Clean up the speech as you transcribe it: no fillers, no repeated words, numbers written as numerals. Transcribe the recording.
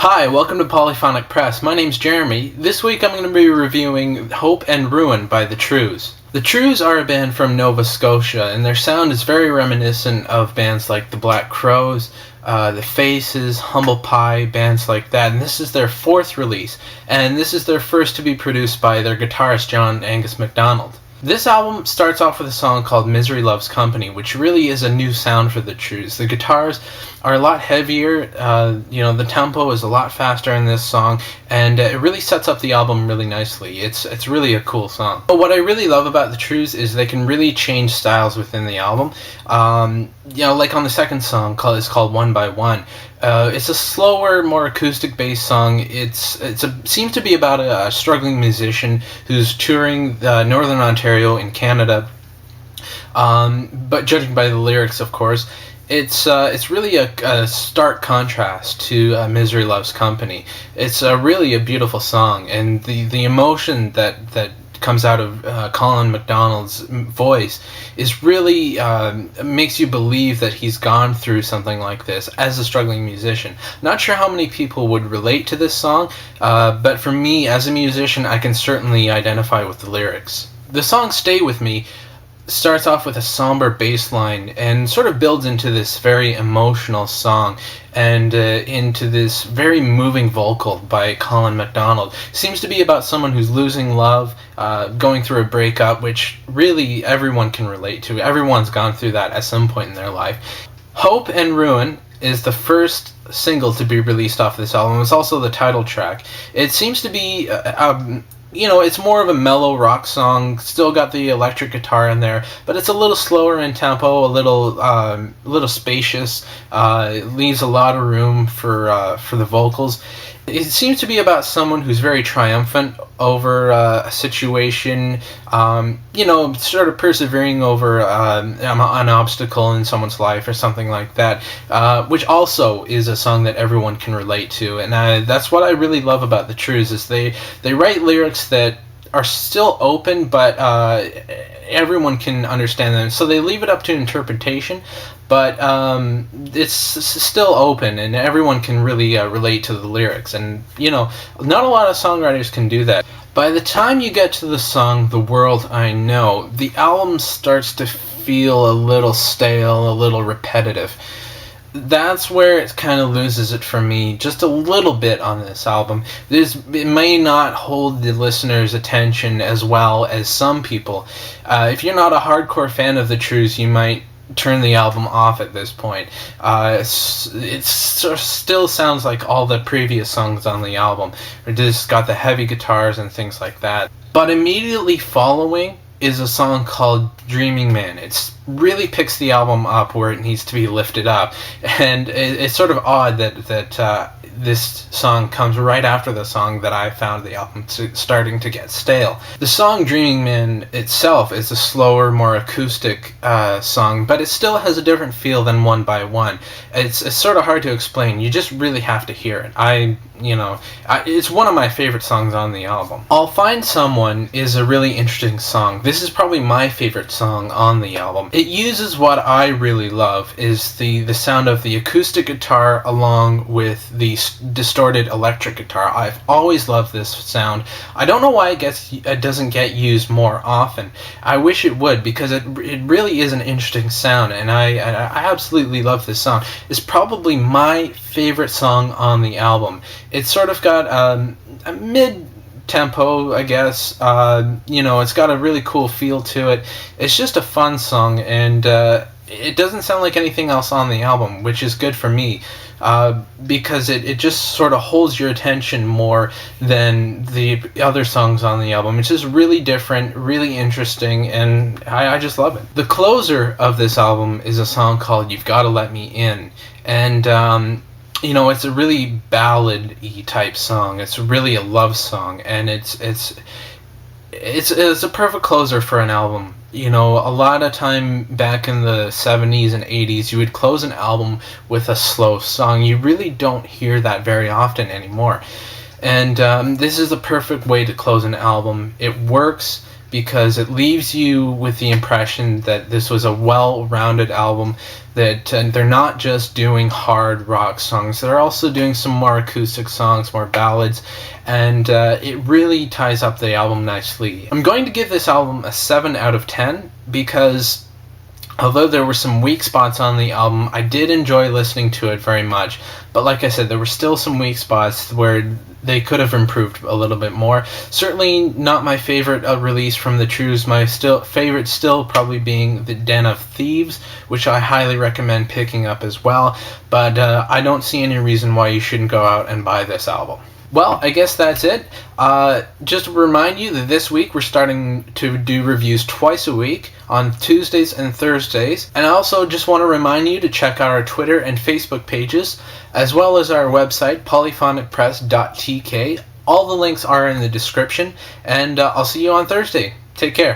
Hi, welcome to Polyphonic Press. My name's Jeremy. This week I'm going to be reviewing Hope and Ruin by the Trews. The Trews are a band from Nova Scotia, and their sound is very reminiscent of bands like the Black Crowes, the Faces, Humble Pie, bands like that. And this is their fourth release, and this is their first to be produced by their guitarist John Angus MacDonald. This album starts off with a song called Misery Loves Company, which really is a new sound for the Trews. The guitars are a lot heavier, the tempo is a lot faster in this song, and it really sets up the album really nicely. It's really a cool song. But what I really love about the Trews is they can really change styles within the album. Like on the second song, it's called One by One. It's a slower, more acoustic-based song. It seems to be about a struggling musician who's touring Northern Ontario in Canada. But judging by the lyrics, of course, it's really a stark contrast to Misery Loves Company. It's really a beautiful song, and the emotion that comes out of Colin MacDonald's voice is really makes you believe that he's gone through something like this as a struggling musician. Not sure how many people would relate to this song, but for me as a musician, I can certainly identify with the lyrics. The song Stay With Me starts off with a somber bass line and sort of builds into this very emotional song and into this very moving vocal by Colin MacDonald. Seems to be about someone who's losing love, going through a breakup, which really everyone can relate to. Everyone's gone through that at some point in their life. Hope and Ruin is the first single to be released off this album. It's also the title track. It seems to be it's more of a mellow rock song, still got the electric guitar in there, but it's a little slower in tempo, a little spacious, leaves a lot of room for the vocals. It seems to be about someone who's very triumphant over a situation, sort of persevering over an obstacle in someone's life or something like that, which also is a song that everyone can relate to. And that's what I really love about the Trews, is they write lyrics that are still open, but everyone can understand them. So they leave it up to interpretation, but it's still open, and everyone can really relate to the lyrics. And, not a lot of songwriters can do that. By the time you get to the song The World I Know, the album starts to feel a little stale, a little repetitive. That's where it kind of loses it for me, just a little bit on this album. It may not hold the listener's attention as well as some people. If you're not a hardcore fan of the Trews, you might turn the album off at this point. It still sounds like all the previous songs on the album. It just got the heavy guitars and things like that. But immediately following is a song called Dreaming Man. It really picks the album up where it needs to be lifted up, and it's sort of odd that this song comes right after the song that I found the album starting to get stale. The song Dreaming Man itself is a slower, more acoustic song, but it still has a different feel than One by One. It's sort of hard to explain. You just really have to hear it. It's one of my favorite songs on the album. I'll Find Someone is a really interesting song. This is probably my favorite song on the album. It uses what I really love, is the sound of the acoustic guitar along with the distorted electric guitar. I've always loved this sound. I don't know why it doesn't get used more often. I wish it would, because it really is an interesting sound, and I absolutely love this song. It's probably my favorite song on the album. It's sort of got a mid-tempo, I guess. It's got a really cool feel to it. It's just a fun song, and it doesn't sound like anything else on the album, which is good for me, because it just sort of holds your attention more than the other songs on the album. It's just really different, really interesting, and I just love it. The closer of this album is a song called You've Gotta Let Me In, and it's a really ballad-y type song. It's really a love song, and it's a perfect closer for an album. A lot of time back in the 70s and 80s, you would close an album with a slow song. You really don't hear that very often anymore. And this is the perfect way to close an album. It works. because it leaves you with the impression that this was a well-rounded album, that they're not just doing hard rock songs, they're also doing some more acoustic songs, more ballads, and it really ties up the album nicely. I'm going to give this album a 7 out of 10 because although there were some weak spots on the album, I did enjoy listening to it very much. But like I said, there were still some weak spots where they could have improved a little bit more. Certainly not my favorite release from the Trews. My favorite still probably being The Den of Thieves, which I highly recommend picking up as well. But I don't see any reason why you shouldn't go out and buy this album. Well, I guess that's it. Just to remind you that this week we're starting to do reviews twice a week on Tuesdays and Thursdays. And I also just want to remind you to check out our Twitter and Facebook pages, as well as our website, polyphonicpress.tk. All the links are in the description, and I'll see you on Thursday. Take care.